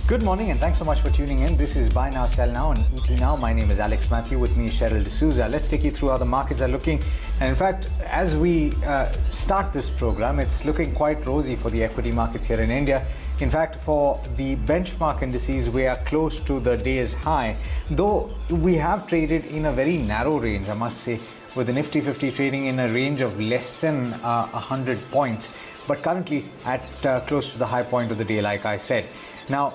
Good morning and thanks so much for tuning in. This is Buy Now, Sell Now on ET Now. My name is Alex Matthew. With me is Cheryl D'Souza. Let's take you through how the markets are looking. And in fact, as we start this program, it's looking quite rosy for the equity markets here in India. In fact, for the benchmark indices, we are close to the day's high, though we have traded in a very narrow range, I must say, with the Nifty 50 trading in a range of less than 100 points, but currently at close to the high point of the day, like I said. Now,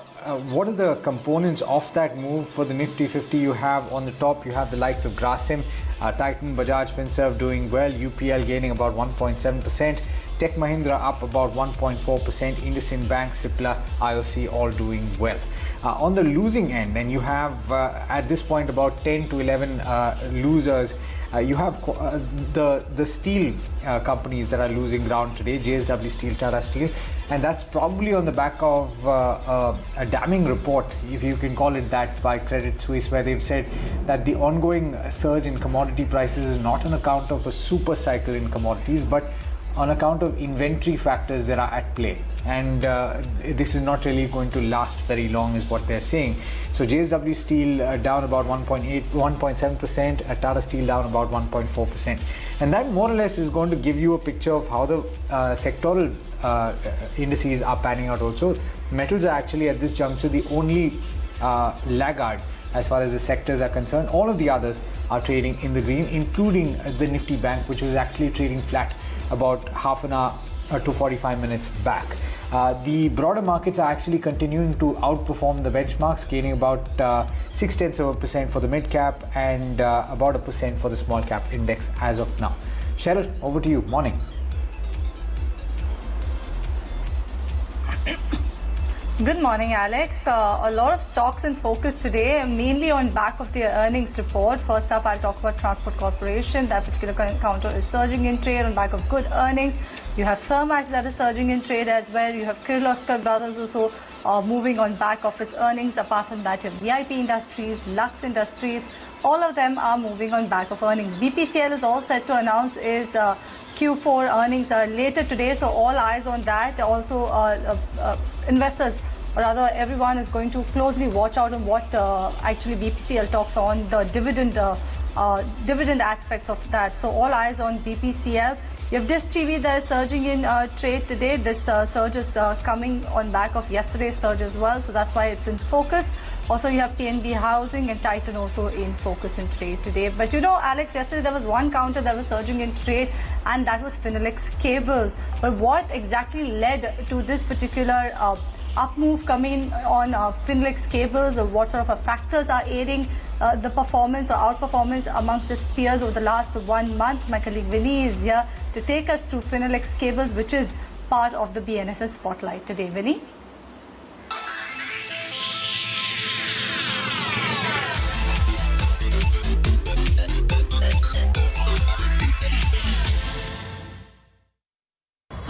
what are the components of that move for the Nifty 50? You have on the top, you have the likes of Larsen, Titan, Bajaj, Finserve doing well, UPL gaining about 1.7%, TTK Mahindra up about 1.4%, indices, Bank, Cipla, IOC all doing well. On the losing end, and you have at this point about 10 to 11 losers. You have the steel companies that are losing ground today, JSW Steel, Tata Steel, and that's probably on the back of a damning report, if you can call it that, by Credit Suisse, where they've said that the ongoing surge in commodity prices is not on account of a super cycle in commodities, but on account of inventory factors that are at play, and this is not really going to last very long, is what they're saying. So JSW Steel down about 1.7%, Tata Steel down about 1.4%, and that more or less is going to give you a picture of how the sectoral indices are panning out. Also, metals are actually at this juncture the only laggard as far as the sectors are concerned. All of the others are trading in the green, including the Nifty Bank, which was actually trading flat about half an hour to 45 minutes back. The broader markets are actually continuing to outperform the benchmarks, gaining about 0.6% for the mid cap and about 1% for the small cap index as of now. Cheryl, over to you. Morning. Good morning, Alex. A lot of stocks in focus today, mainly on back of the earnings report. First up, I'll talk about Transport Corporation. That particular counter is surging in trade on back of good earnings. You have Thermax that is surging in trade as well. You have Kirloskar Brothers also moving on back of its earnings. Apart from that, you have VIP Industries, Lux Industries. All of them are moving on back of earnings. BPCL is all set to announce its Q4 earnings later today, so all eyes on that. Also, investors, or rather everyone, is going to closely watch out on what actually BPCL talks on the dividend aspects of that. So all eyes on BPCL. You have Dish TV that is surging in trade today. This surge is coming on back of yesterday's surge as well, so that's why it's in focus. Also, you have PNB Housing and Titan also in focus in trade today. But you know, Alex, yesterday there was one counter that was surging in trade, and that was Finolex Cables. But what exactly led to this particular up move coming on Finolex Cables, or what sort of factors are aiding the performance or outperformance amongst its peers over the last 1 month? My colleague Vinny is here to take us through Finolex Cables, which is part of the BNSS spotlight today. Vinny?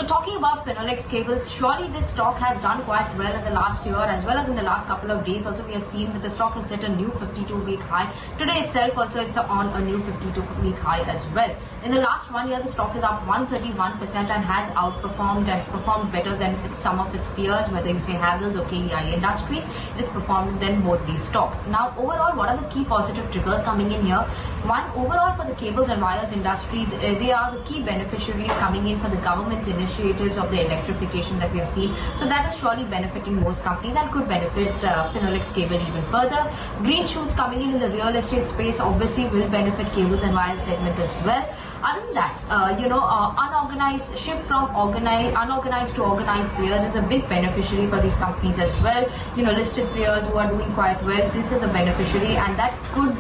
Talking about Finolex Cables, surely this stock has done quite well in the last year as well as in the last couple of days. Also, we have seen that the stock has set a new 52-week high. Today itself also it's on a new 52-week high as well. In the last 1 year, the stock is up 131% and has outperformed and performed better than some of its peers, whether you say Havells or KEI Industries. It has performed than both these stocks. Now, overall, what are the key positive triggers coming in here? One, overall for the cables and wires industry, they are the key beneficiaries coming in for the government's initiatives of the electrification that we have seen. So that is surely benefiting most companies and could benefit Finolex Cable even further. Green shoots coming in the real estate space obviously will benefit cables and wires segment as well. Other than that, unorganized shift from unorganized to organized players is a big beneficiary for these companies as well. Listed players who are doing quite well, this is a beneficiary, and that could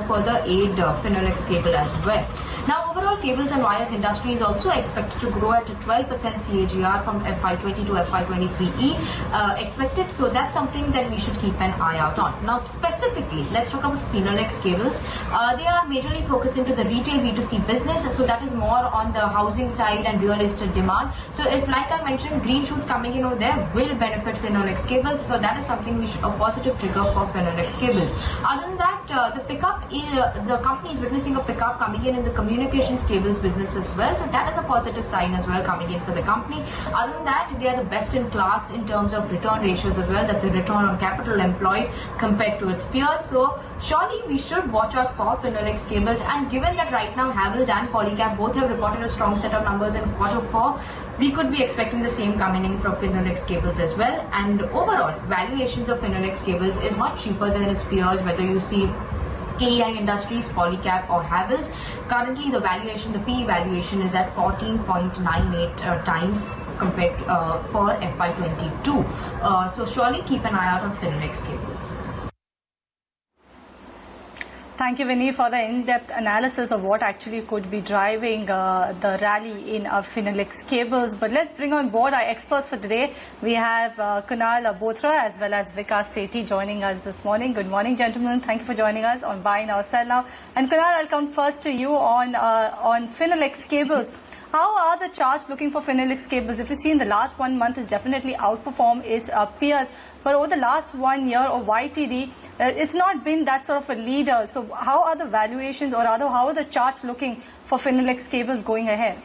further aid Finolex Cable as well. Now, overall, cables and wires industry is also expected to grow at a 12% CAGR from FY20 to FY23 expected. So that's something that we should keep an eye out on. Now, specifically, let's talk about Finolex Cables. They are majorly focused into the retail B2C business. So that is more on the housing side and real estate demand. So if, like I mentioned, green shoots coming in over there will benefit Finolex Cables. So that is something we should a positive trigger for Finolex Cables. Other than that, the pickup, the company is witnessing a pickup coming in the communications cables business as well. So that is a positive sign as well coming in for the company. Other than that, they are the best in class in terms of return ratios as well. That's a return on capital employed compared to its peers. So surely we should watch out for Finolex Cables. And given that right now Havells and Polycab both have reported a strong set of numbers in Q4, we could be expecting the same coming in from Finolex Cables as well. And overall, valuations of Finolex Cables is much cheaper than its peers, whether you see AEI Industries, Polycab or Havells. Currently, the valuation, the PE valuation is at 14.98 times compared for FY22. So surely keep an eye out on Finolex Cables. Thank you, Vinny, for the in-depth analysis of what actually could be driving the rally in Finolex Cables. But let's bring on board our experts for today. We have Kunal Bothra as well as Vikas Sethi joining us this morning. Good morning, gentlemen. Thank you for joining us on Buy Now, Sell Now. And Kunal, I'll come first to you on Finolex Cables. How are the charts looking for Finolex Cables? If you see in the last 1 month, it's definitely outperformed its peers. But over the last 1 year or YTD, it's not been that sort of a leader. So how are the valuations, or rather how are the charts looking for Finolex Cables going ahead?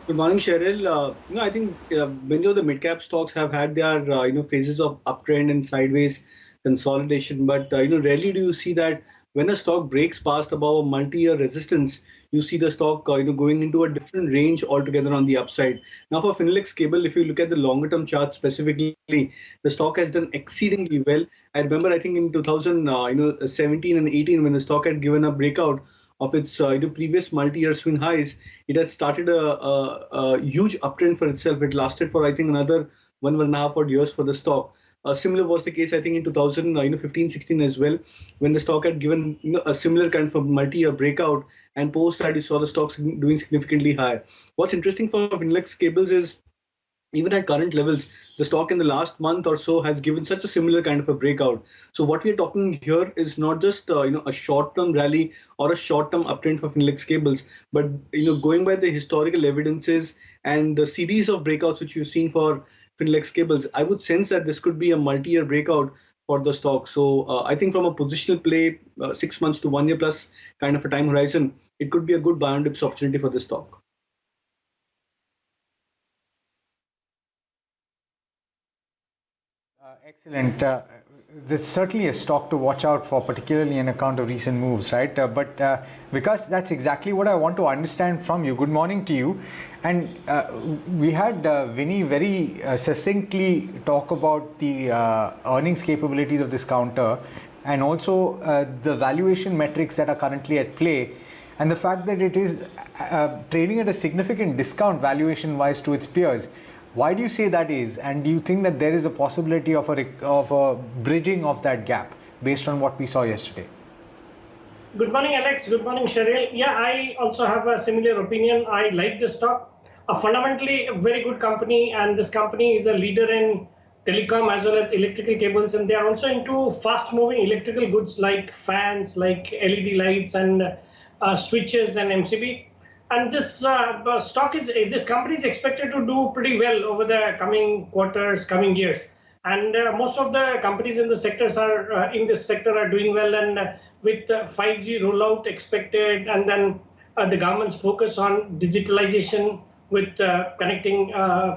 Good morning, Cheryl. I think many of the mid-cap stocks have had their phases of uptrend and sideways consolidation. But rarely do you see that when a stock breaks past above a multi-year resistance, you see the stock going into a different range altogether on the upside. Now for Finolex Cable, if you look at the longer term chart specifically, the stock has done exceedingly well. I remember, I think in 2017 and 18, when the stock had given a breakout of its previous multi-year swing highs, it had started a huge uptrend for itself. It lasted for, I think, another 1.5 odd years for the stock. Similar was the case, I think, in 2015-16 as well, when the stock had given a similar kind of a multi-year breakout, and post that you saw the stocks doing significantly higher. What's interesting for Finolex Cables is, even at current levels, the stock in the last month or so has given such a similar kind of a breakout. So what we are talking here is not just a short-term rally or a short-term uptrend for Finolex Cables, but going by the historical evidences and the series of breakouts which you've seen for Finolex Cables, I would sense that this could be a multi-year breakout for the stock. So I think from a positional play, 6 months to 1 year plus kind of a time horizon, it could be a good buy and dips opportunity for the stock. Excellent. There's certainly a stock to watch out for, particularly in account of recent moves, right? Because that's exactly what I want to understand from you. Good morning to you. And we had Vinny very succinctly talk about the earnings capabilities of this counter, and also the valuation metrics that are currently at play, and the fact that it is trading at a significant discount valuation-wise to its peers. Why do you say that is, and do you think that there is a possibility of a bridging of that gap based on what we saw yesterday? Good morning, Alex. Good morning, Cheryl. Yeah, I also have a similar opinion. I like this stock. Fundamentally, a very good company, and this company is a leader in telecom as well as electrical cables, and they are also into fast-moving electrical goods like fans, like LED lights, and switches and MCB. And this this company is expected to do pretty well over the coming quarters, coming years. And most of the companies in the sectors are in this sector are doing well. And with 5G rollout expected, and then the government's focus on digitalization with connecting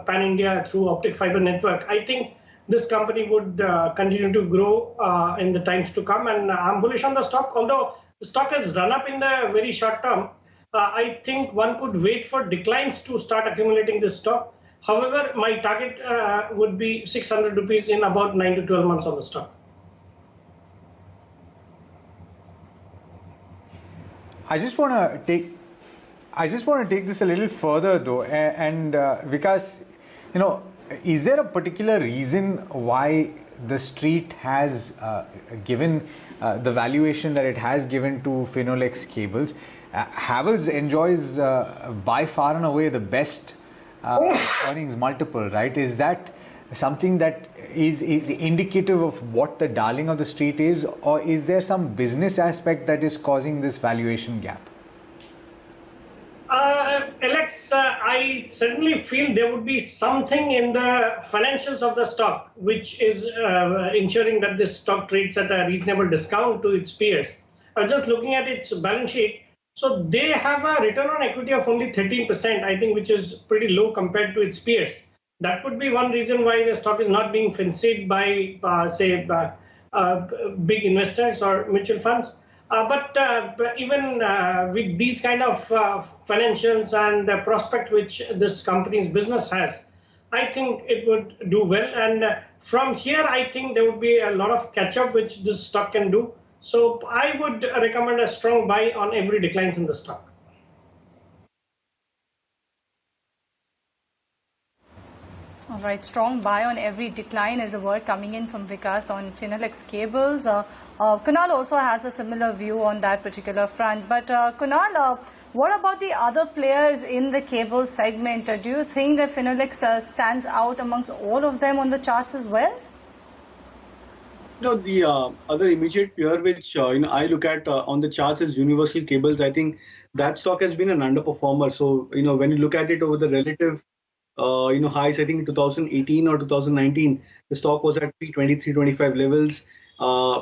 pan-India through optic fiber network, I think this company would continue to grow in the times to come. And I'm bullish on the stock, although the stock has run up in the very short term. I think one could wait for declines to start accumulating this stock. However, my target would be 600 rupees in about 9 to 12 months on the stock. I just want to take this a little further though, and because is there a particular reason why the street has given the valuation that it has given to Finolex Cables? Havells enjoys by far and away the best earnings multiple, right? Is that something that is indicative of what the darling of the street is, or is there some business aspect that is causing this valuation gap? Alex, I certainly feel there would be something in the financials of the stock which is ensuring that this stock trades at a reasonable discount to its peers. I was just looking at its balance sheet. So they have a return on equity of only 13%, I think, which is pretty low compared to its peers. That could be one reason why the stock is not being fancied by, big investors or mutual funds. But even with these kind of financials and the prospect which this company's business has, I think it would do well. And from here, I think there would be a lot of catch up which this stock can do. So I would recommend a strong buy on every declines in the stock. All right, strong buy on every decline is a word coming in from Vikas on Finolex Cables. Kunal also has a similar view on that particular front. But Kunal, what about the other players in the cable segment? Do you think that Finolex stands out amongst all of them on the charts as well? No, the other immediate peer which I look at on the charts is Universal Cables. I think that stock has been an underperformer. So when you look at it over the relative highs, I think in 2018 or 2019, the stock was at 320, 325 levels.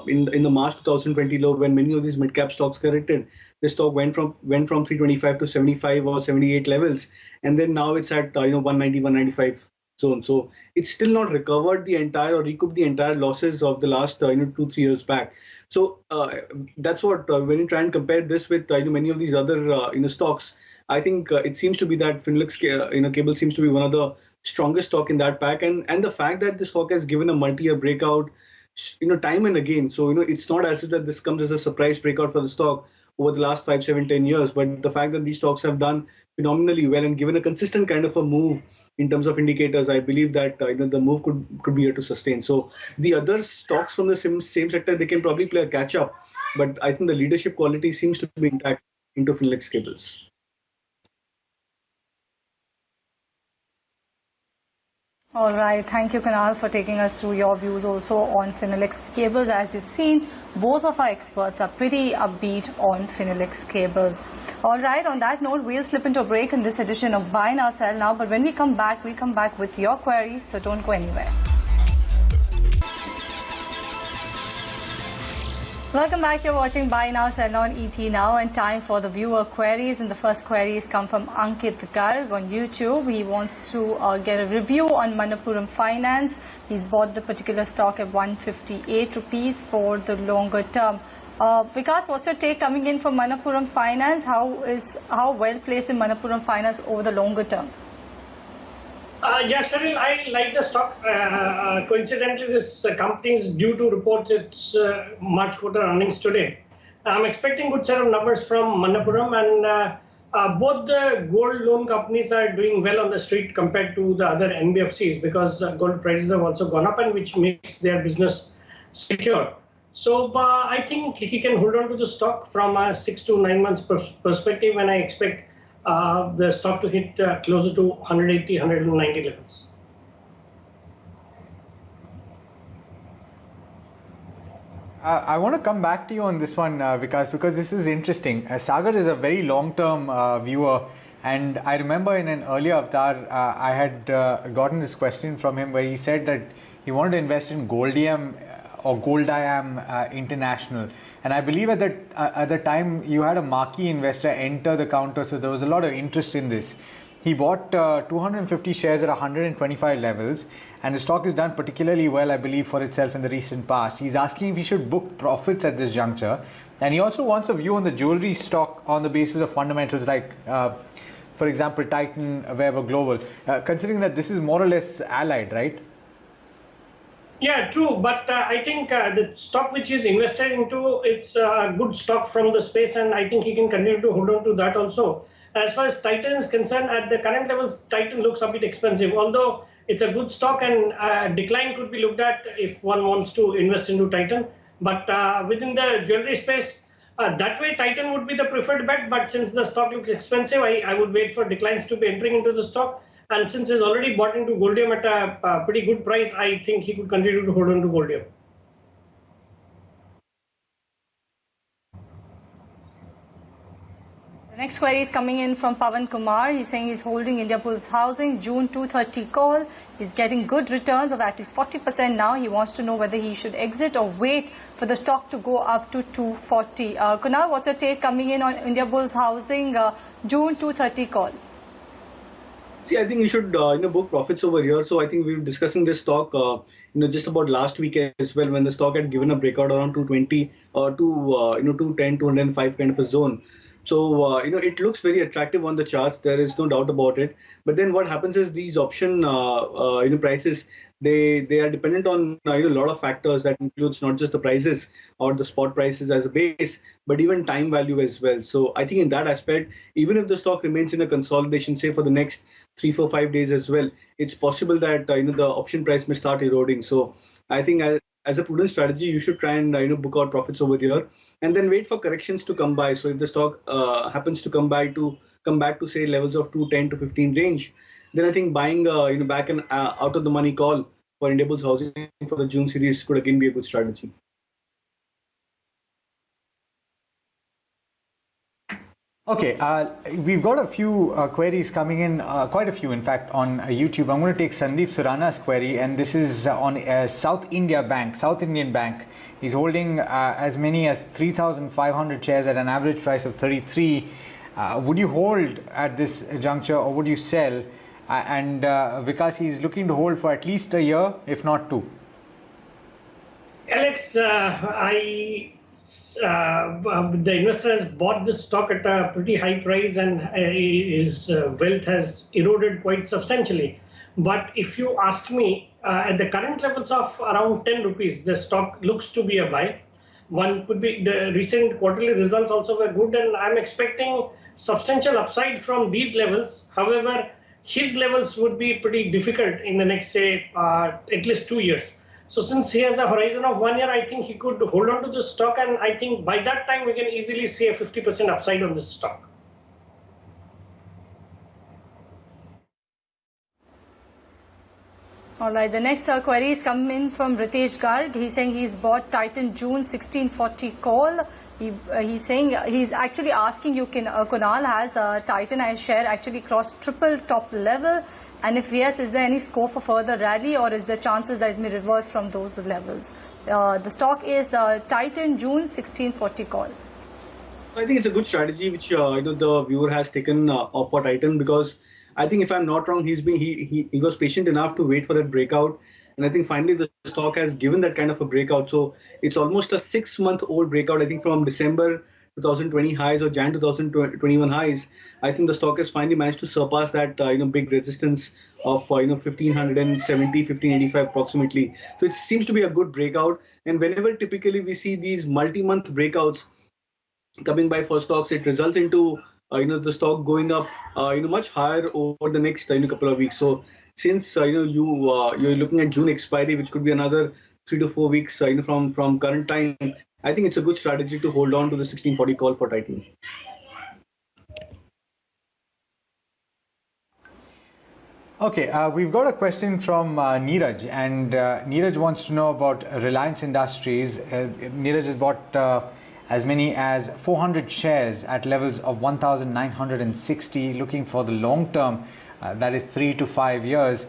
In the March 2020 low, when many of these mid-cap stocks corrected, the stock went from 325 to 75 or 78 levels, and then now it's at 190, 195 zone. So it's still not recovered the entire or recouped the entire losses of the last 2-3 years back. So that's what when you try and compare this with many of these other stocks, I think it seems to be that Finolex Cable seems to be one of the strongest stock in that pack, and the fact that the stock has given a multi-year breakout time and again. So it's not as if that this comes as a surprise breakout for the stock over the last 5, 7, 10 years, but the fact that these stocks have done phenomenally well and given a consistent kind of a move in terms of indicators, I believe that the move could be here to sustain. So the other stocks from the same sector, they can probably play a catch up, but I think the leadership quality seems to be intact into Finolex Cables. All right. Thank you, Kunal, for taking us through your views also on Finolex Cables. As you've seen, both of our experts are pretty upbeat on Finolex Cables. All right. On that note, we'll slip into a break in this edition of Buy Now, Sell Now. But when we come back, we'll come back with your queries, so don't go anywhere. Welcome back. You're watching Buy Now, Sell Now on ET Now, and time for the viewer queries. And the first queries come from Ankit Garg on YouTube. He wants to get a review on Manappuram Finance. He's bought the particular stock at 158 rupees for the longer term. Vikas, what's your take coming in from Manappuram Finance? How well placed in Manappuram Finance over the longer term? Yeah, Cheryl, I like the stock. Coincidentally, this company is due to report its March quarter earnings today. I'm expecting good set of numbers from Manappuram, and both the gold loan companies are doing well on the street compared to the other NBFCs, because gold prices have also gone up, and which makes their business secure. So I think he can hold on to the stock from a 6 to 9 months perspective, and I expect the stock to hit closer to 180, 190 levels. I want to come back to you on this one, Vikas, because this is interesting. Sagar is a very long-term viewer, and I remember in an earlier avatar, I had gotten this question from him where he said that he wanted to invest in Goldiam or Goldiam International, and I believe at the time you had a marquee investor enter the counter, so there was a lot of interest in this. He bought 250 shares at 125 levels, and the stock has done particularly well, I believe, for itself in the recent past. He's asking if he should book profits at this juncture, and he also wants a view on the jewelry stock on the basis of fundamentals like, for example, Titan, Weber Global, considering that this is more or less allied, right? Yeah, true. But I think the stock which is invested into, it's a good stock from the space, and I think he can continue to hold on to that also. As far as Titan is concerned, at the current levels, Titan looks a bit expensive, although it's a good stock, and decline could be looked at if one wants to invest into Titan. But within the jewelry space, that way Titan would be the preferred bet. But since the stock looks expensive, I would wait for declines to be entering into the stock. And since he's already bought into Goldium at a pretty good price, I think he could continue to hold on to Goldium. The Next query is coming in from Pawan Kumar. He's saying he's holding Indiabulls Housing, June 230 call. He's getting good returns of at least 40% now. He wants to know whether he should exit or wait for the stock to go up to 240. Kunal, what's your take coming in on Indiabulls Housing, June 230 call? See, I think you should book profits over here. So I think we were discussing this stock just about last week as well, when the stock had given a breakout around 220 or 210, 205 kind of a zone. So, it looks very attractive on the charts. There is no doubt about it. But then what happens is these option, prices, they are dependent on a lot of factors that includes not just the prices or the spot prices as a base, but even time value as well. So I think in that aspect, even if the stock remains in a consolidation, say for the next 3, 4, 5 days as well, it's possible that the option price may start eroding. So I think as a prudent strategy, you should try and book out profits over here, and then wait for corrections to come by. So if the stock happens to come back to say levels of 210 to 15 range, then I think buying back an out of the money call for Indiabulls Housing for the June series could again be a good strategy. Okay, we've got a few queries coming in, quite a few in fact, on YouTube. I'm going to take Sandeep Surana's query, and this is on South Indian Bank. He's holding as many as 3,500 shares at an average price of 33. Would you hold at this juncture, or would you sell? And Vikas, he's looking to hold for at least a year, if not two. Alex, the investor has bought this stock at a pretty high price, and his wealth has eroded quite substantially. But if you ask me, at the current levels of around 10 rupees, the stock looks to be a buy. One could be the recent quarterly results also were good, and I'm expecting substantial upside from these levels. However, his levels would be pretty difficult in the next, say, at least 2 years. So since he has a horizon of 1 year, I think he could hold on to the stock, and I think by that time we can easily see a 50% upside on this stock. All right, the next query is coming in from Ritesh Garg. He's saying he's bought Titan June 1640 call. He's saying he's actually asking you, Kunal, has Titan share actually crossed triple top level? And if yes, is there any scope for further rally, or is there chances that it may reverse from those levels? The stock is Titan June 1640 call. I think it's a good strategy which the viewer has taken for Titan, because I think if I'm not wrong, he was patient enough to wait for that breakout, and I think finally the stock has given that kind of a breakout. So it's almost a 6-month-old breakout. I think from December 2020 highs or Jan 2021 highs, I think the stock has finally managed to surpass that big resistance of 1570, 1585 approximately. So it seems to be a good breakout. And whenever typically we see these multi-month breakouts coming by for stocks, it results into the stock going up much higher over the next couple of weeks. So since you're looking at June expiry, which could be another 3 to 4 weeks from current time, I think it's a good strategy to hold on to the 1640 call for Titan. Okay, we've got a question from Neeraj, and Neeraj wants to know about Reliance Industries. Neeraj has bought as many as 400 shares at levels of 1,960, looking for the long term, that is 3 to 5 years.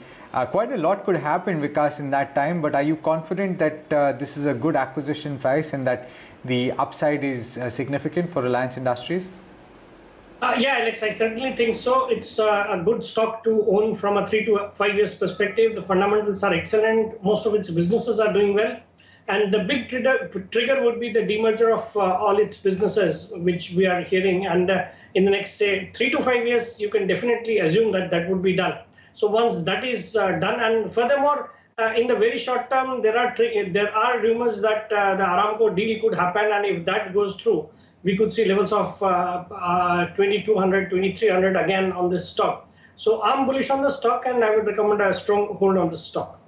Quite a lot could happen, Vikas, in that time, but are you confident that this is a good acquisition price and that the upside is significant for Reliance Industries? Yeah, Alex, I certainly think so. It's a good stock to own from a 3 to 5 years perspective. The fundamentals are excellent. Most of its businesses are doing well. And the big trigger would be the demerger of all its businesses, which we are hearing. And in the next, say, 3 to 5 years, you can definitely assume that that would be done. So once that is done, and furthermore, in the very short term, there are rumors that the Aramco deal could happen, and if that goes through, we could see levels of 2,200, 2,300 again on this stock. So I'm bullish on the stock, and I would recommend a strong hold on the stock.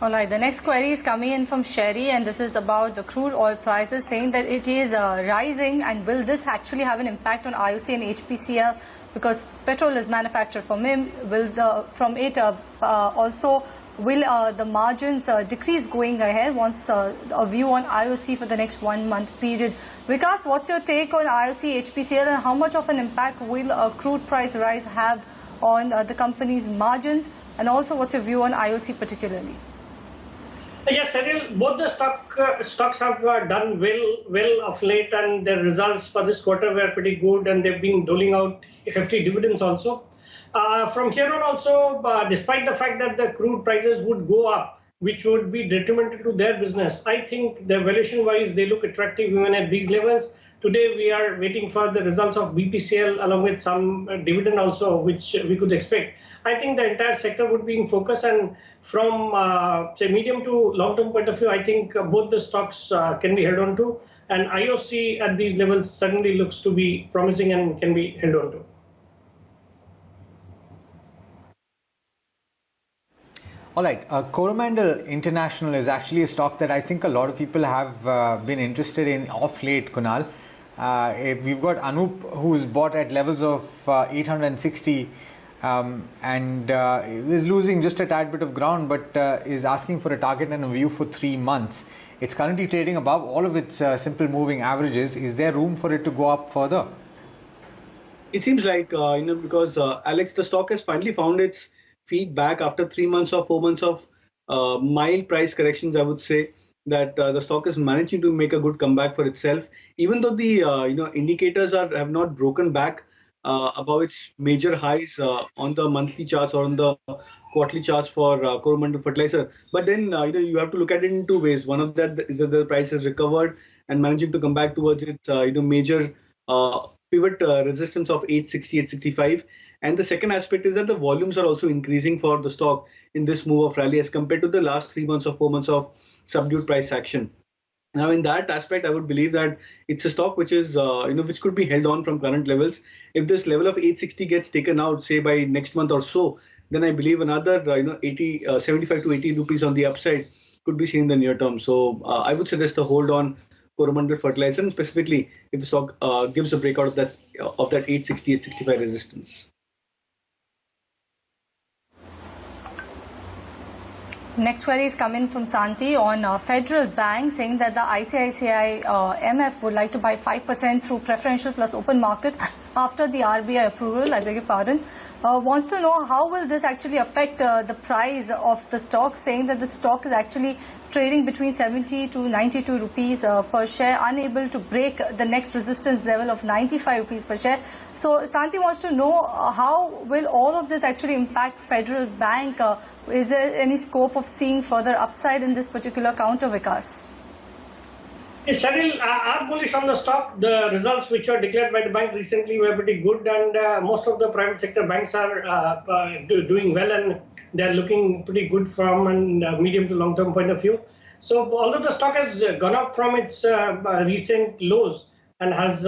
All right, the next query is coming in from Sherry, and this is about the crude oil prices, saying that it is rising, and will this actually have an impact on IOC and HPCL, because petrol is manufactured from it? Will also will the margins decrease going ahead? Once a view on IOC for the next 1 month period. Vikas, what's your take on IOC, HPCL, and how much of an impact will a crude price rise have on the company's margins? And also, what's your view on IOC particularly? Yes, Cyril, both the stocks have done well of late, and their results for this quarter were pretty good, and they've been doling out hefty dividends also. From here on also, despite the fact that the crude prices would go up, which would be detrimental to their business, I think the valuation-wise, they look attractive even at these levels. Today, we are waiting for the results of BPCL along with some dividend also, which we could expect. I think the entire sector would be in focus, and from say medium to long-term point of view, I think both the stocks can be held on to, and IOC at these levels certainly looks to be promising and can be held on to. All right, Coromandel International is actually a stock that I think a lot of people have been interested in off late, Kunal. We've got Anup, who's bought at levels of 860 and is losing just a tad bit of ground, but is asking for a target and a view for 3 months. It's currently trading above all of its simple moving averages. Is there room for it to go up further? It seems like, because Alex, the stock has finally found its feet back after 3 months or 4 months of mild price corrections. I would say that the stock is managing to make a good comeback for itself, even though the indicators have not broken back above its major highs on the monthly charts or on the quarterly charts for Coromandel Fertilizer. But then you have to look at it in 2 ways. One of that is that the price has recovered and managing to come back towards its major pivot resistance of 860, 865. And the second aspect is that the volumes are also increasing for the stock in this move of rally as compared to the last 3 months or 4 months of subdued price action. Now, in that aspect, I would believe that it's a stock which is, which could be held on from current levels. If this level of 860 gets taken out, say by next month or so, then I believe another, 75 to 80 rupees on the upside could be seen in the near term. So I would suggest a hold on Coromandel Fertilizer, and specifically if the stock gives a breakout of that 860, 865 resistance. Next query is coming from Santi on Federal Bank, saying that the ICICI MF would like to buy 5% through preferential plus open market after the RBI approval. I beg your pardon. Wants to know how will this actually affect the price of the stock, saying that the stock is actually trading between 70 to 92 rupees per share, unable to break the next resistance level of 95 rupees per share. So Santi wants to know how will all of this actually impact Federal Bank? Is there any scope of seeing further upside in this particular counter, Vikas? Yes, Cyril, are bullish on the stock. The results which were declared by the bank recently were pretty good, and most of the private sector banks are doing well, and they're looking pretty good from a medium to long term point of view. So although the stock has gone up from its recent lows and has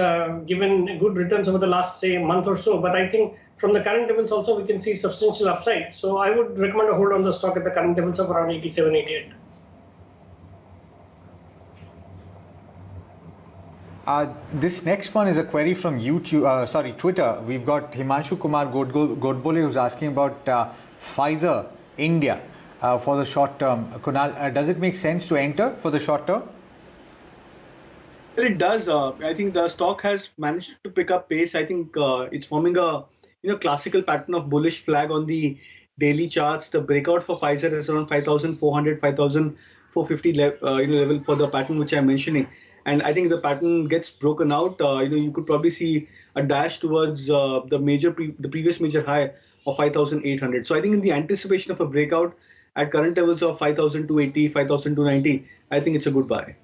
given good returns over the last, say, month or so, but I think from the current levels also we can see substantial upside. So I would recommend a hold on the stock at the current levels of around 87, 88. This next one is a query from Twitter. We've got Himanshu Kumar Godbole who's asking about Pfizer India for the short term. Kunal, does it make sense to enter for the short term? Well, it does. I think the stock has managed to pick up pace. I think it's forming a classical pattern of bullish flag on the daily charts. The breakout for Pfizer is around 5,400, 5,450 level for the pattern which I'm mentioning. And I think the pattern gets broken out. You could probably see a dash towards the previous major high of 5,800. So I think in the anticipation of a breakout at current levels of 5,280, 5,290, I think it's a good buy.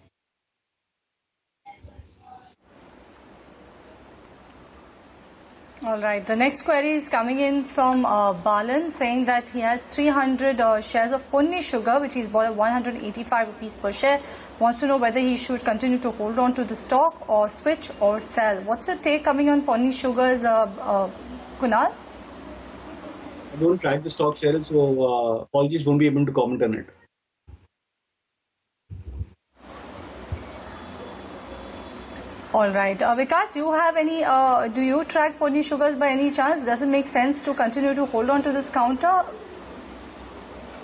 All right. The next query is coming in from Balan, saying that he has 300 shares of Ponni Sugar, which he's bought at 185 rupees per share. Wants to know whether he should continue to hold on to the stock or switch or sell. What's your take coming on Ponni Sugar's, Kunal? I don't track the stock, Cheryl, so apologies, won't be able to comment on it. All right. Vikas, you have any, do you track Ponni Sugars by any chance? Does it make sense to continue to hold on to this counter?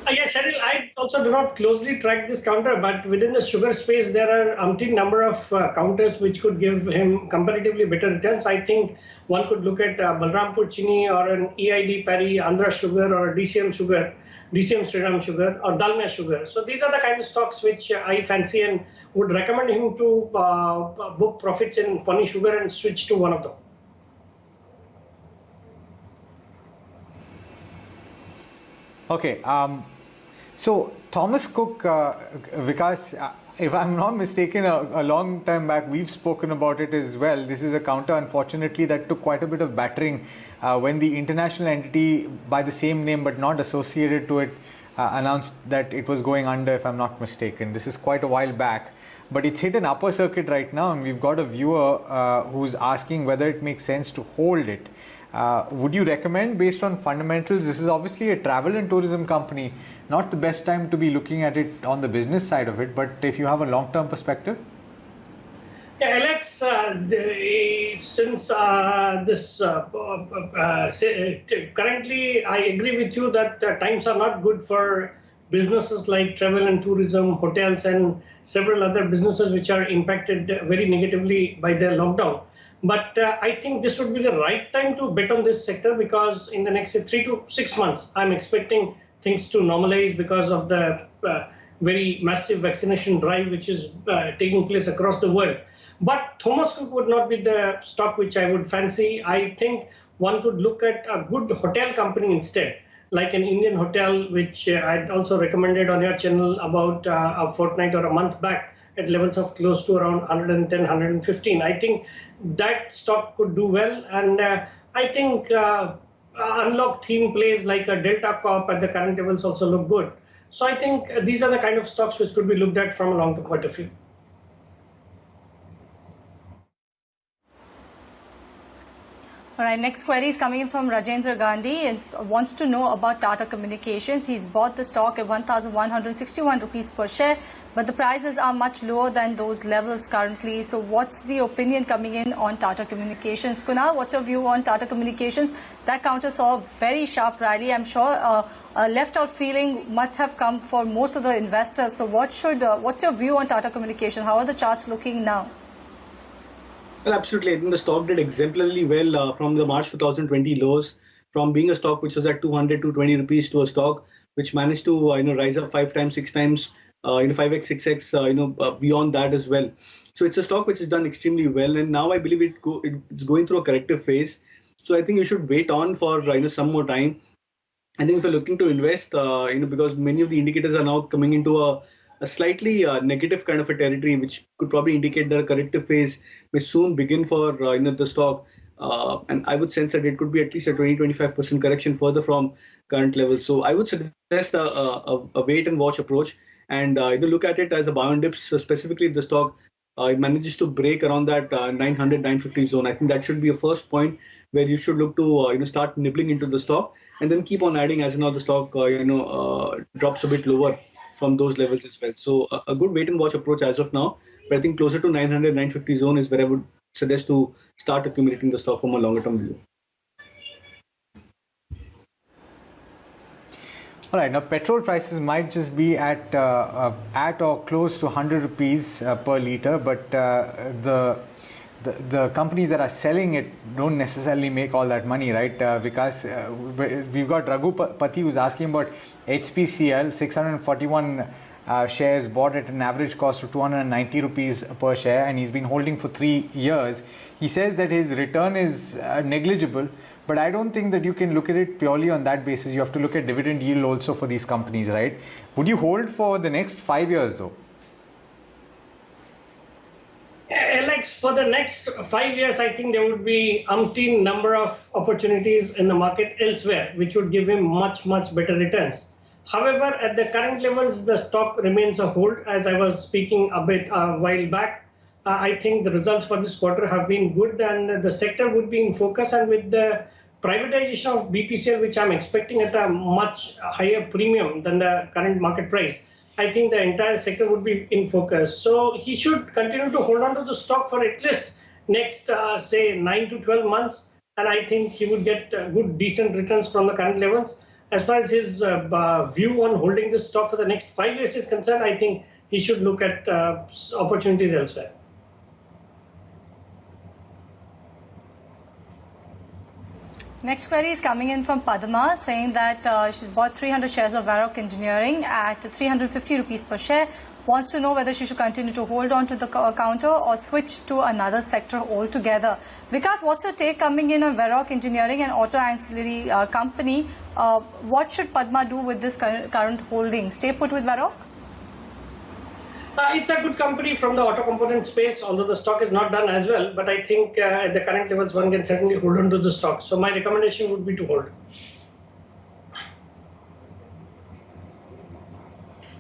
Yes, Cheryl, I also do not closely track this counter, but within the sugar space, there are umpteen number of counters which could give him comparatively better returns. I think one could look at Balrampur Chini or an EID Pari, Andhra Sugar or a DCM Sugar, DCM Sriram Sugar or Dalmia Sugar. So these are the kind of stocks which I fancy and would recommend him to book profits in Pani Sugar and switch to one of them. Okay. So Thomas Cook, Vikas, if I'm not mistaken, a long time back we've spoken about it as well. This is a counter, unfortunately, that took quite a bit of battering when the international entity by the same name but not associated to it announced that it was going under, if I'm not mistaken. This is quite a while back. But it's hit an upper circuit right now, and we've got a viewer who's asking whether it makes sense to hold it. Would you recommend, based on fundamentals? This is obviously a travel and tourism company, not the best time to be looking at it on the business side of it, but if you have a long-term perspective? Yeah, Alex, since currently I agree with you that times are not good for businesses like travel and tourism, hotels, and several other businesses which are impacted very negatively by the lockdown. But I think this would be the right time to bet on this sector, because in the next 3 to 6 months, I'm expecting things to normalize because of the very massive vaccination drive which is taking place across the world. But Thomas Cook would not be the stock which I would fancy. I think one could look at a good hotel company instead, like an Indian hotel, which I'd also recommended on your channel about a fortnight or a month back at levels of close to around 110, 115. I think that stock could do well. And I think unlocked theme plays like a Delta Corp at the current levels also look good. So I think these are the kind of stocks which could be looked at from a long-term point of view. All right, next query is coming in from Rajendra Gandhi and wants to know about Tata Communications. He's bought the stock at 1,161 rupees per share, but the prices are much lower than those levels currently. So what's the opinion coming in on Tata Communications? Kunal, what's your view on Tata Communications? That counter saw a very sharp rally. I'm sure a left-out feeling must have come for most of the investors. So what's your view on Tata Communications? How are the charts looking now? Well, absolutely. I think the stock did exemplarily well from the March 2020 lows, from being a stock which was at 200 to 20 rupees to a stock which managed to rise up 5 times, 6 times, 5x, 6x, beyond that as well. So it's a stock which has done extremely well, and now I believe it's going through a corrective phase. So I think you should wait on for some more time. I think if you're looking to invest, because many of the indicators are now coming into a slightly negative kind of a territory, which could probably indicate that a corrective phase may soon begin for the stock. And I would sense that it could be at least a 20-25% correction further from current levels. So I would suggest a wait and watch approach, and look at it as a buy on dips. So specifically, if the stock it manages to break around that 900, 950 zone, I think that should be a first point where you should look to start nibbling into the stock, and then keep on adding as the stock drops a bit lower from those levels as well. So a good wait and watch approach as of now, but I think closer to 900, 950 zone is where I would suggest to start accumulating the stock from a longer term view. All right, now petrol prices might just be at or close to 100 rupees per litre, but the companies that are selling it don't necessarily make all that money, right? Because we've got Raghupati who's asking about HPCL, 641 shares bought at an average cost of 290 rupees per share, and he's been holding for 3 years. He says that his return is negligible, but I don't think that you can look at it purely on that basis. You have to look at dividend yield also for these companies, right? Would you hold for the next 5 years though? Alex, for the next 5 years, I think there would be umpteen number of opportunities in the market elsewhere, which would give him much, much better returns. However, at the current levels, the stock remains a hold. As I was speaking a bit a while back, I think the results for this quarter have been good, and the sector would be in focus. And with the privatization of BPCL, which I'm expecting at a much higher premium than the current market price, I think the entire sector would be in focus. So he should continue to hold on to the stock for at least next, say, 9 to 12 months. And I think he would get good, decent returns from the current levels. as far as his view on holding this stock for the next 5 years is concerned, I think he should look at opportunities elsewhere. Next query is coming in from Padma saying that she's bought 300 shares of Varroc Engineering at 350 rupees per share. Wants to know whether she should continue to hold on to the counter or switch to another sector altogether. Vikas, what's your take coming in on Varroc Engineering and auto ancillary company? What should Padma do with this current holding? Stay put with Varroc? It's a good company from the auto component space, although the stock is not done as well. But I think at the current levels, one can certainly hold on to the stock. So my recommendation would be to hold.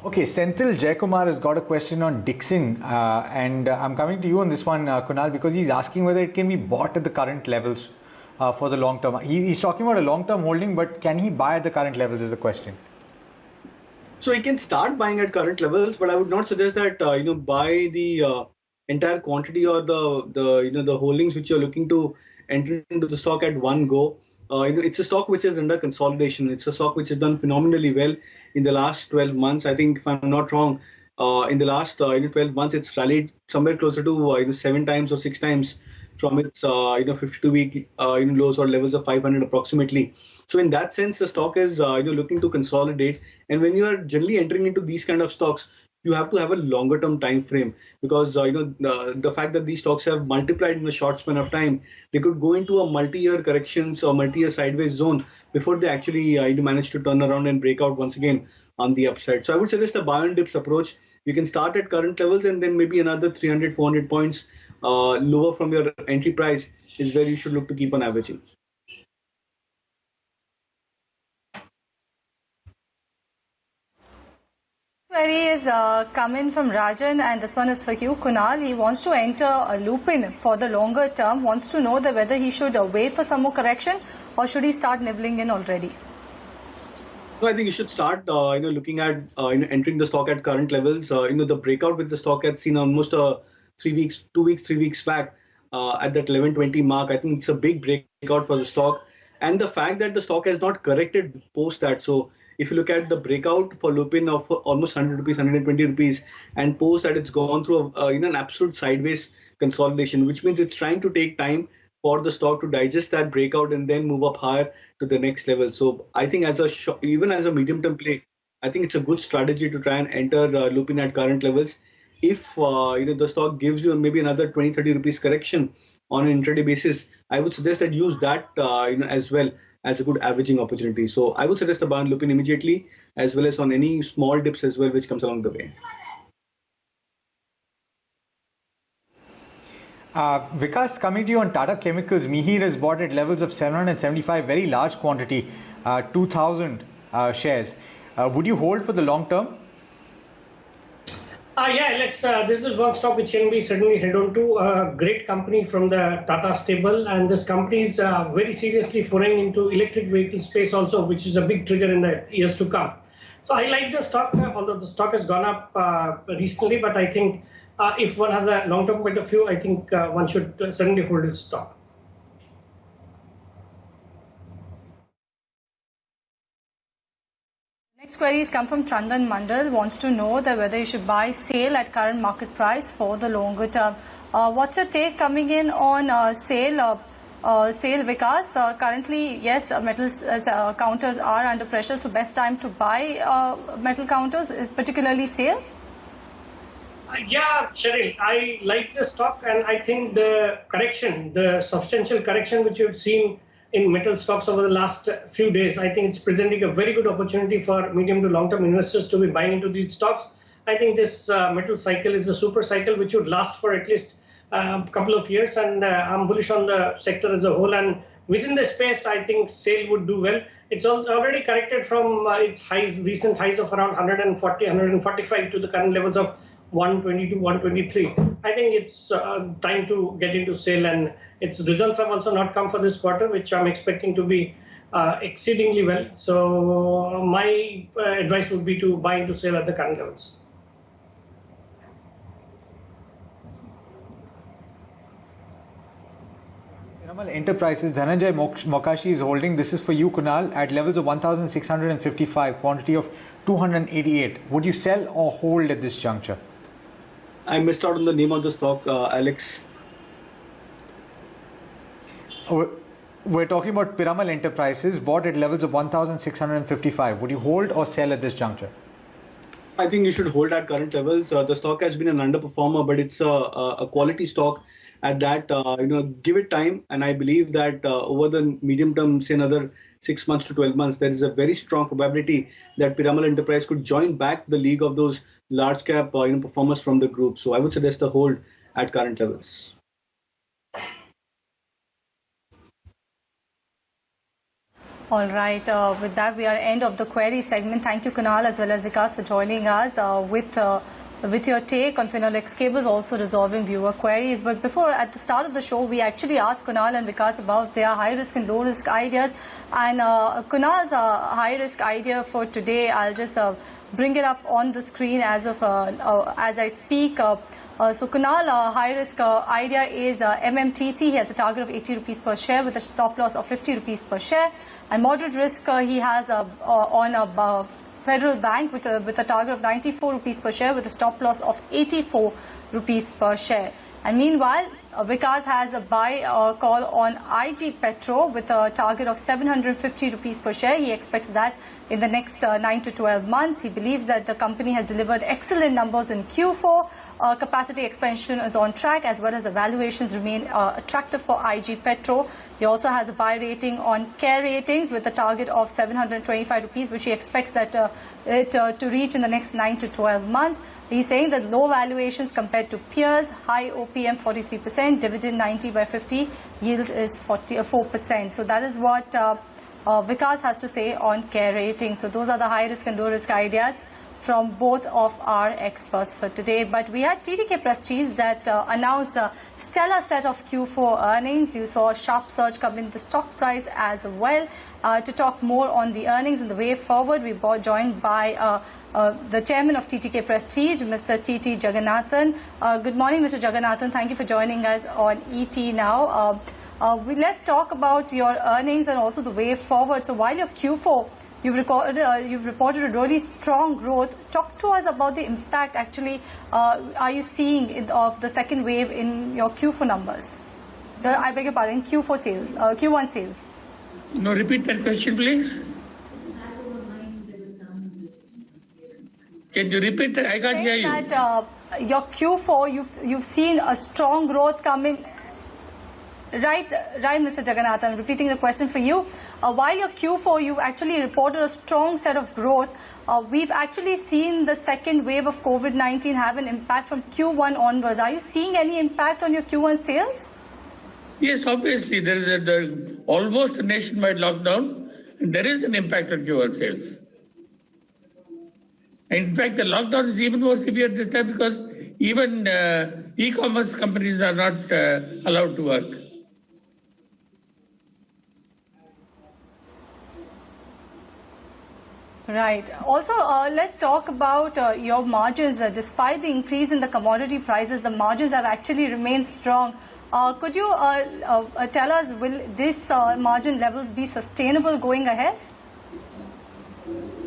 Okay, Senthil Jaykumar has got a question on Dixon, and I'm coming to you on this one, Kunal, because he's asking whether it can be bought at the current levels for the long term. He's talking about a long-term holding, but can he buy at the current levels is the question. So he can start buying at current levels, but I would not suggest that buy the entire quantity or the holdings which you're looking to enter into the stock at one go. It's a stock which is under consolidation. It's a stock which has done phenomenally well in the last 12 months. I think, if I'm not wrong, in the last 12 months, it's rallied somewhere closer to 7 times or 6 times from its 52-week lows or levels of 500 approximately. So in that sense, the stock is looking to consolidate. And when you are generally entering into these kind of stocks, you have to have a longer term time frame, because the fact that these stocks have multiplied in a short span of time, they could go into a multi-year corrections or multi-year sideways zone before they actually manage to turn around and break out once again on the upside. So I would suggest a buy on dips approach. You can start at current levels and then maybe another 300, 400 points lower from your entry price is where you should look to keep on averaging. Query is coming from Rajan, and this one is for you, Kunal. He wants to enter a Lupin for the longer term. Wants to know that whether he should wait for some more correction or should he start nibbling in already. No, I think you should start looking at entering the stock at current levels. The breakout with the stock had seen almost 3 weeks back at that 1120 mark. I think it's a big breakout for the stock, and the fact that the stock has not corrected post that. So if you look at the breakout for Lupin of almost 100 rupees, 120 rupees, and post that it's gone through an absolute sideways consolidation, which means it's trying to take time for the stock to digest that breakout and then move up higher to the next level. So I think even as a medium term play, I think it's a good strategy to try and enter Lupin at current levels. If the stock gives you maybe another 20-30 rupees correction on an intraday basis, I would suggest that use that as well as a good averaging opportunity. So I would suggest a buy on Lupin immediately, as well as on any small dips as well which comes along the way. Vikas, coming to you on Tata Chemicals, Mihir has bought at levels of 775, very large quantity, 2,000 shares. Would you hold for the long term? Yeah, Alex, this is one stock which can be certainly held on to. A great company from the Tata stable, and this company is very seriously foraying into electric vehicle space also, which is a big trigger in the years to come. So I like the stock, although the stock has gone up recently, but I think if one has a long-term point of view, I think one should certainly hold this stock. Next queries come from Chandan Mandal. Wants to know that whether you should buy SAIL at current market price for the longer term. What's your take coming in on SAIL? SAIL, Vikas, currently, yes, metals counters are under pressure, so best time to buy metal counters is particularly SAIL? Yeah, Cheryl, I like the stock, and I think the substantial correction which you've seen in metal stocks over the last few days, I think it's presenting a very good opportunity for medium to long-term investors to be buying into these stocks. I think this metal cycle is a super cycle which would last for at least a couple of years, and I'm bullish on the sector as a whole. And within the space, I think SAIL would do well. It's already corrected from its recent highs of around 140, 145 to the current levels of 122, 123. I think it's time to get into SAIL, and its results have also not come for this quarter, which I'm expecting to be exceedingly well. So my advice would be to buy into SAIL at the current levels. Piramal Enterprises, Dhananjay Mokashi is holding. This is for you, Kunal, at levels of 1,655, quantity of 288. Would you sell or hold at this juncture? I missed out on the name of the stock, Alex. We're talking about Piramal Enterprises, bought at levels of 1,655. Would you hold or sell at this juncture? I think you should hold at current levels. The stock has been an underperformer, but it's a quality stock at that. Give it time, and I believe that over the medium term, say another 6 months to 12 months, there is a very strong probability that Piramal Enterprise could join back the league of those large cap performers from the group. So I would suggest the hold at current levels. All right. With that, we are end of the query segment. Thank you, Kunal, as well as Vikas, for joining us with your take on Finolex Cables, also resolving viewer queries. But before, at the start of the show, we actually asked Kunal and Vikas about their high-risk and low-risk ideas. And Kunal's high-risk idea for today, I'll just bring it up on the screen as I speak. So Kunal, high-risk idea is MMTC. He has a target of 80 rupees per share with a stop loss of 50 rupees per share. And moderate risk he has on a Federal Bank with a target of 94 rupees per share with a stop loss of 84 rupees per share. And meanwhile, Vikas has a buy call on IG Petro with a target of 750 rupees per share. He expects that in the next 9 to 12 months. He believes that the company has delivered excellent numbers in Q4. Capacity expansion is on track, as well as the valuations remain attractive for IG Petro. He also has a buy rating on Care Ratings with a target of 725 rupees, which he expects that to reach in the next 9 to 12 months. He's saying that low valuations compared to peers, high OPM 43%, dividend 90 by 50, yield is 4%. So that is what Vikas has to say on Care Ratings. So those are the high risk and low risk ideas from both of our experts for today. But we had TTK Prestige that announced a stellar set of Q4 earnings. You saw a sharp surge come in the stock price as well. To talk more on the earnings and the way forward, we were joined by the chairman of TTK Prestige, Mr. T.T. Jagannathan. Good morning, Mr. Jagannathan. Thank you for joining us on ET Now. Let's talk about your earnings and also the way forward. So while your Q4, you've reported a really strong growth. Talk to us about the impact actually are you seeing of the second wave in your Q4 numbers? I beg your pardon, Q4 sales, Q1 sales. No, repeat that question, please. Can you repeat that? I can't hear you. That your Q4, you've seen a strong growth coming. Right, Mr. Jagannathan, I'm repeating the question for you. While your Q4, you actually reported a strong set of growth. We've actually seen the second wave of COVID-19 have an impact from Q1 onwards. Are you seeing any impact on your Q1 sales? Yes, obviously, there is almost a nationwide lockdown, and there is an impact on Q1 sales. In fact, the lockdown is even more severe this time because even e-commerce companies are not allowed to work. Right. Also, let's talk about your margins. Despite the increase in the commodity prices, the margins have actually remained strong. Could you tell us, will this margin levels be sustainable going ahead?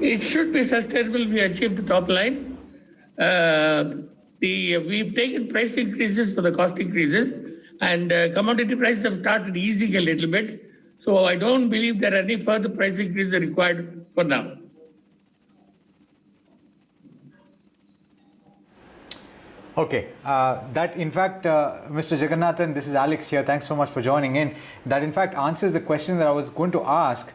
It should be sustainable if we achieve the top line. We've taken price increases for the cost increases, and commodity prices have started easing a little bit. So I don't believe there are any further price increases required for now. Okay, that in fact, Mr. Jagannathan, this is Alex here. Thanks so much for joining in. That in fact answers the question that I was going to ask.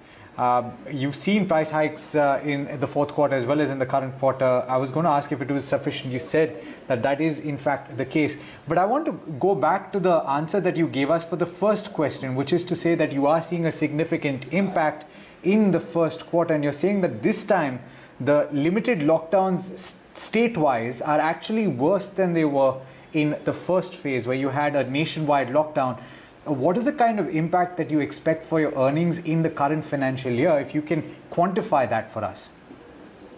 You've seen price hikes in the fourth quarter as well as in the current quarter. I was going to ask if it was sufficient. You said that that is in fact the case. But I want to go back to the answer that you gave us for the first question, which is to say that you are seeing a significant impact in the first quarter. And you're saying that this time the limited lockdowns state-wise are actually worse than they were in the first phase where you had a nationwide lockdown. What is the kind of impact that you expect for your earnings in the current financial year, if you can quantify that for us?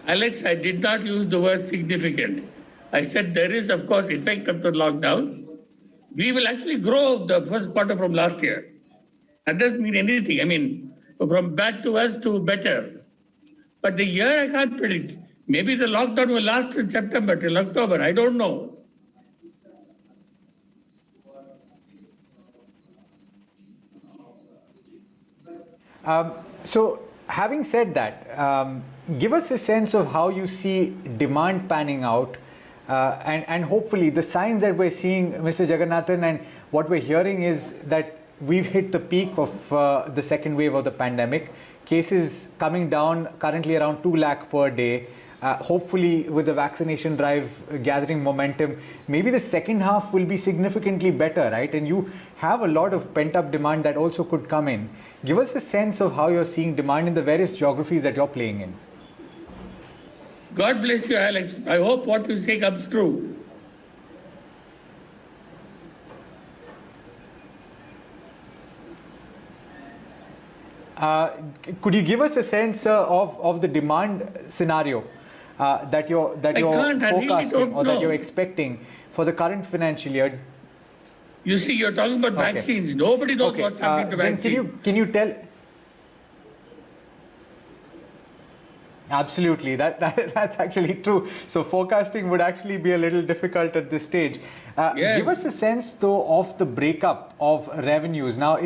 Alex, I did not use the word significant. I said there is, of course, effect of the lockdown. We will actually grow the first quarter from last year. That doesn't mean anything. I mean, from bad to worse to better. But the year I can't predict. Maybe the lockdown will last in September till October. I don't know. So, having said that, give us a sense of how you see demand panning out, and hopefully the signs that we're seeing, Mr. Jagannathan, and what we're hearing is that we've hit the peak of the second wave of the pandemic. Cases coming down currently around 2 lakh per day. Hopefully, with the vaccination drive gathering momentum, maybe the second half will be significantly better, right? And you have a lot of pent-up demand that also could come in. Give us a sense of how you're seeing demand in the various geographies that you're playing in. God bless you, Alex. I hope what you say comes true. Could you give us a sense of the demand scenario that you're forecasting or that you're expecting for the current financial year? You see, you're talking about vaccines. Nobody knows what's happening to vaccines. Can you tell? Absolutely, that's actually true. So forecasting would actually be a little difficult at this stage. Yes. Give us a sense though of the breakup of revenues. Now,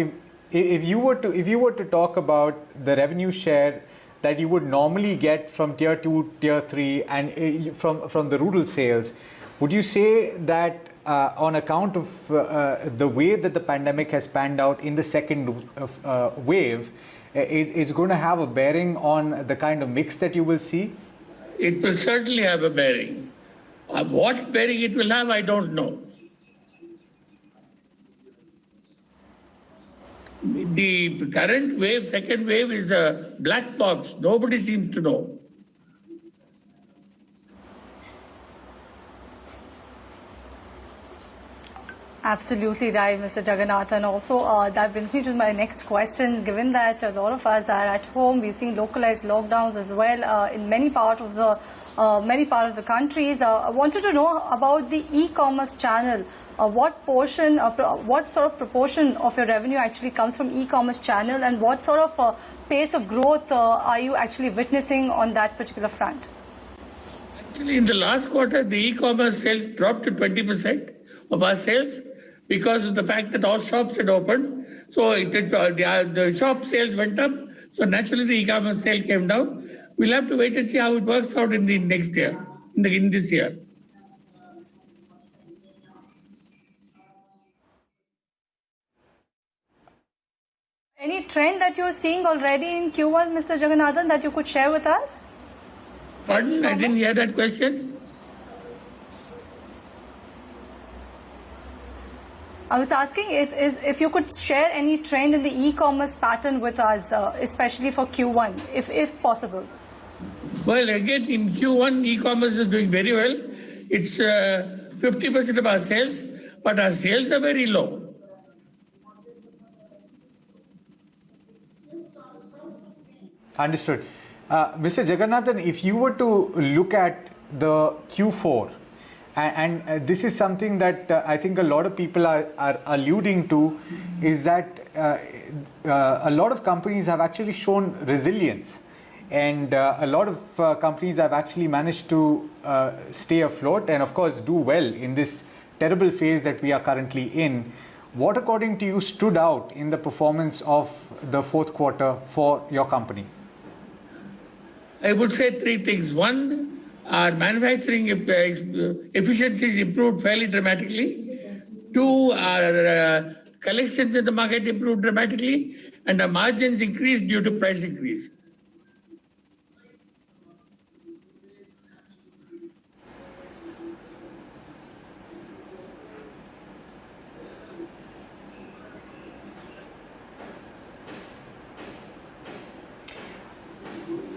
if you were to talk about the revenue share that you would normally get from tier 2, tier 3, and from the rural sales, would you say that on account of the way that the pandemic has panned out in the second wave, it's going to have a bearing on the kind of mix that you will see? It will certainly have a bearing. What bearing it will have, I don't know. The current wave, second wave, is a black box. Nobody seems to know. Absolutely right, Mr. Jagannathan. Also, that brings me to my next question. Given that a lot of us are at home, we're seeing localized lockdowns as well in many part of the countries. I wanted to know about the e-commerce channel. What sort of proportion of your revenue actually comes from e-commerce channel, and what sort of pace of growth are you actually witnessing on that particular front? Actually, in the last quarter, the e-commerce sales dropped to 20% of our sales because of the fact that all shops had opened. So the shop sales went up. So naturally, the e-commerce sale came down. We'll have to wait and see how it works out in the next year, in this year. Any trend that you're seeing already in Q1, Mr. Jagannathan, that you could share with us? Pardon? I didn't hear that question. I was asking if you could share any trend in the e-commerce pattern with us, especially for Q1, if possible. Well, again, in Q1, e-commerce is doing very well. It's 50% of our sales, but our sales are very low. Understood. Mr. Jagannathan, if you were to look at the Q4, and this is something that I think a lot of people are alluding to, is that a lot of companies have actually shown resilience, and a lot of companies have actually managed to stay afloat and of course do well in this terrible phase that we are currently in. What, according to you, stood out in the performance of the fourth quarter for your company? I would say three things. One, our manufacturing efficiencies improved fairly dramatically. Two, our collections in the market improved dramatically, and our margins increased due to price increase.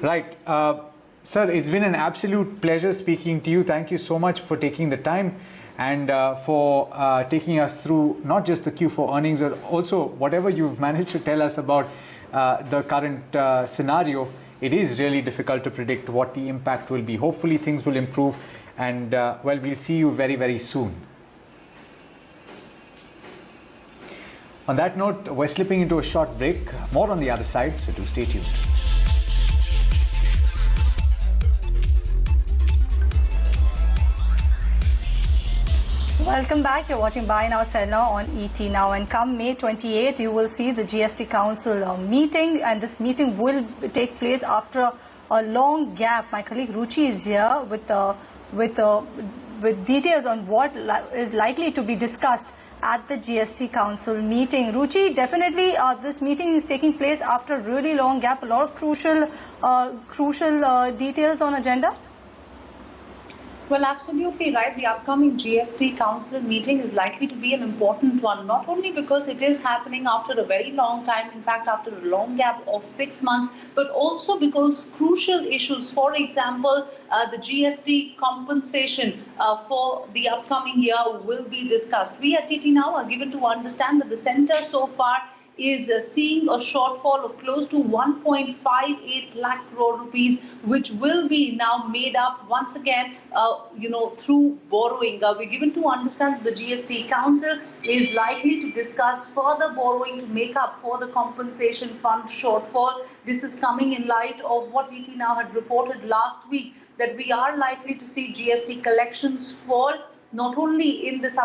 Right. Sir, it's been an absolute pleasure speaking to you. Thank you so much for taking the time and for taking us through not just the Q4 earnings, but also whatever you've managed to tell us about the current scenario. It is really difficult to predict what the impact will be. Hopefully things will improve, and we'll see you very, very soon. On that note, we're slipping into a short break. More on the other side, so do stay tuned. Welcome back. You're watching Buy Now, Sell Now on ET Now. And come May 28th, you will see the GST Council meeting. And this meeting will take place after a long gap. My colleague Ruchi is here with details on what is likely to be discussed at the GST Council meeting. Ruchi, definitely this meeting is taking place after a really long gap. A lot of crucial details on agenda. Well, absolutely right. The upcoming GST Council meeting is likely to be an important one, not only because it is happening after a very long time, in fact, after a long gap of 6 months, but also because crucial issues, for example, the GST compensation for the upcoming year will be discussed. We at TT Now are given to understand that the centre so far is seeing a shortfall of close to 1.58 lakh crore rupees, which will be now made up once again, through borrowing. We're given to understand that the GST Council is likely to discuss further borrowing to make up for the compensation fund shortfall. This is coming in light of what ET Now had reported last week, that we are likely to see GST collections fall not only in this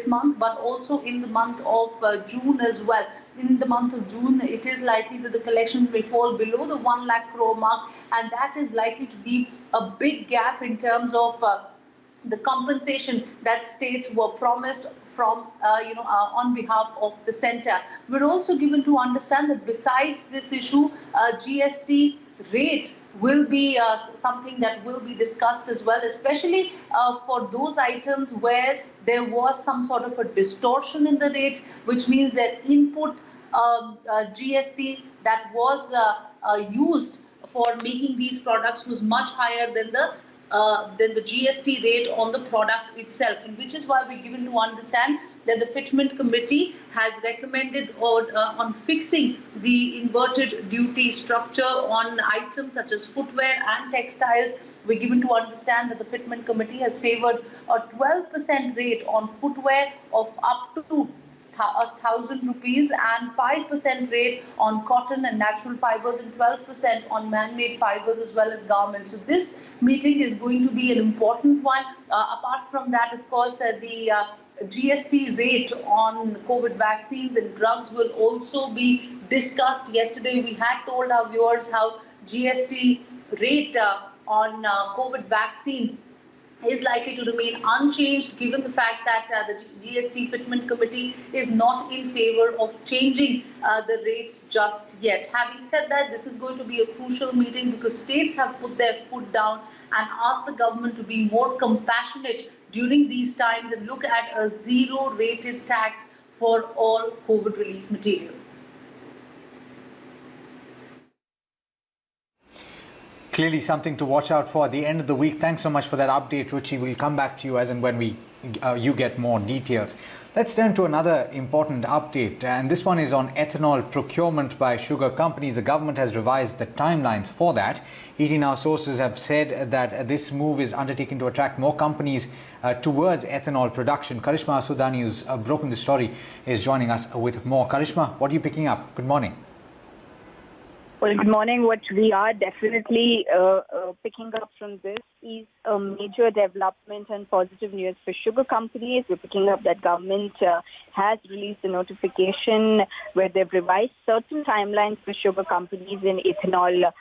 month, but also in the month of June as well. In the month of June, it is likely that the collections may fall below the 1 lakh crore mark, and that is likely to be a big gap in terms of the compensation that states were promised from, on behalf of the centre. We're also given to understand that besides this issue, GST rate will be something that will be discussed as well, especially for those items where there was some sort of a distortion in the rates, which means that input GST that was used for making these products was much higher than the GST rate on the product itself, and which is why we're given to understand that the Fitment Committee has recommended on fixing the inverted duty structure on items such as footwear and textiles. We're given to understand that the Fitment Committee has favoured a 12% rate on footwear of up to 1,000 rupees and 5% rate on cotton and natural fibers and 12% on man-made fibers as well as garments. So this meeting is going to be an important one. Apart from that, of course, the GST rate on COVID vaccines and drugs will also be discussed. Yesterday, we had told our viewers how GST rate on COVID vaccines is likely to remain unchanged, given the fact that the GST Fitment Committee is not in favour of changing the rates just yet. Having said that, this is going to be a crucial meeting because states have put their foot down and asked the government to be more compassionate during these times and look at a zero-rated tax for all COVID relief material. Clearly something to watch out for at the end of the week. Thanks so much for that update, Ruchi. We'll come back to you as and when you get more details. Let's turn to another important update, and this one is on ethanol procurement by sugar companies. The government has revised the timelines for that. ET Now sources have said that this move is undertaken to attract more companies towards ethanol production. Karishma Asudani, who's broken the story, is joining us with more. Karishma, what are you picking up? Good morning. Well, good morning. What we are definitely picking up from this is a major development and positive news for sugar companies. We're picking up that government has released a notification where they've revised certain timelines for sugar companies in ethanol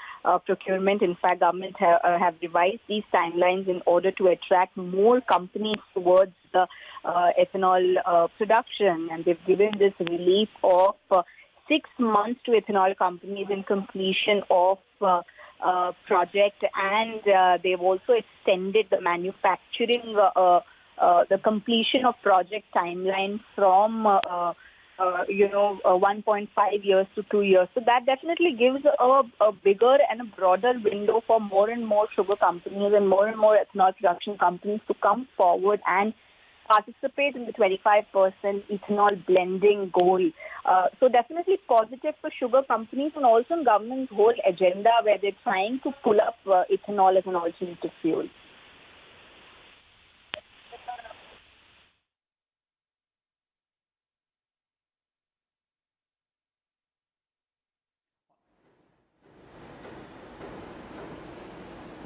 procurement. In fact, government have revised these timelines in order to attract more companies towards the ethanol production. And they've given this relief of 6 months to ethanol companies in completion of project, and they've also extended the manufacturing, the completion of project timeline from 1.5 years to 2 years. So that definitely gives a bigger and a broader window for more and more sugar companies and more ethanol production companies to come forward and participate in the 25% ethanol blending goal. So definitely positive for sugar companies and also in government's whole agenda where they're trying to pull up ethanol as an alternative fuel.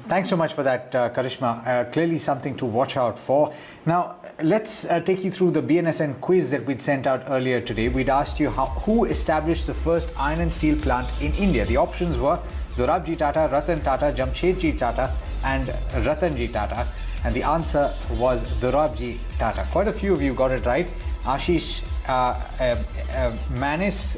Thanks so much for that, Karishma. Clearly something to watch out for. Now, let's take you through the BNSN quiz that we'd sent out earlier today. We'd asked you who established the first iron and steel plant in India. The options were Dorabji Tata, Ratan Tata, Jamshedji Tata and Ratanji Tata. And the answer was Dorabji Tata. Quite a few of you got it right. Ashish Manis,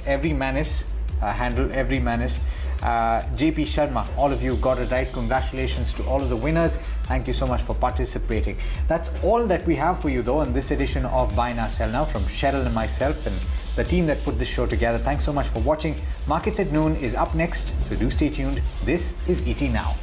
handle every Manis. JP Sharma, all of you got it right. Congratulations to all of the winners. Thank you so much for participating. That's all that we have for you though in this edition of Buy Now Sell Now from Cheryl and myself and the team that put this show together. Thanks so much for watching. Markets at Noon is up next, so do stay tuned. This is ET Now.